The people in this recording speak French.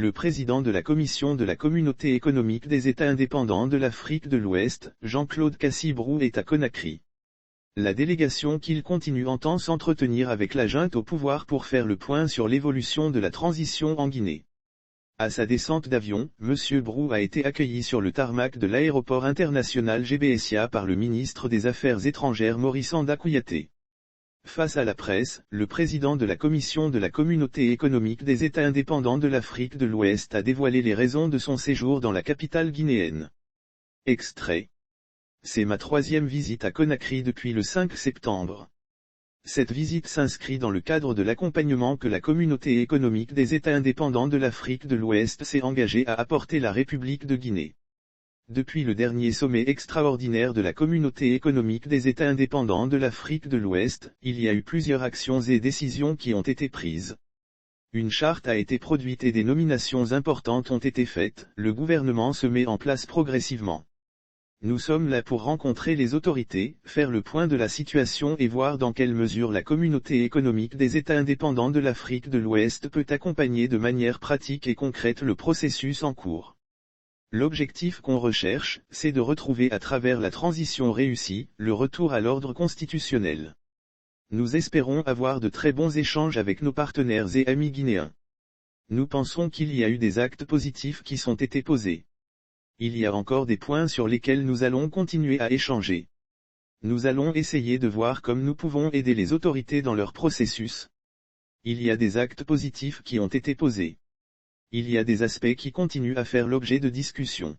Le président de la Commission de la Communauté économique des États indépendants de l'Afrique de l'Ouest, Jean-Claude Cassibrou, est à Conakry. La délégation qu'il continue entend s'entretenir avec la junte au pouvoir pour faire le point sur l'évolution de la transition en Guinée. À sa descente d'avion, M. Brou a été accueilli sur le tarmac de l'aéroport international GBSIA par le ministre des Affaires étrangères Maurice Anda Kouyaté. Face à la presse, le président de la Commission de la Communauté économique des États indépendants de l'Afrique de l'Ouest a dévoilé les raisons de son séjour dans la capitale guinéenne. Extrait. C'est ma 3e visite à Conakry depuis le 5 septembre. Cette visite s'inscrit dans le cadre de l'accompagnement que la Communauté économique des États indépendants de l'Afrique de l'Ouest s'est engagée à apporter la République de Guinée. Depuis le dernier sommet extraordinaire de la Communauté économique des États indépendants de l'Afrique de l'Ouest, il y a eu plusieurs actions et décisions qui ont été prises. Une charte a été produite et des nominations importantes ont été faites, le gouvernement se met en place progressivement. Nous sommes là pour rencontrer les autorités, faire le point de la situation et voir dans quelle mesure la Communauté économique des États indépendants de l'Afrique de l'Ouest peut accompagner de manière pratique et concrète le processus en cours. L'objectif qu'on recherche, c'est de retrouver à travers la transition réussie, le retour à l'ordre constitutionnel. Nous espérons avoir de très bons échanges avec nos partenaires et amis guinéens. Nous pensons qu'il y a eu des actes positifs qui sont été posés. Il y a encore des points sur lesquels nous allons continuer à échanger. Nous allons essayer de voir comme nous pouvons aider les autorités dans leur processus. Il y a des actes positifs qui ont été posés. Il y a des aspects qui continuent à faire l'objet de discussions.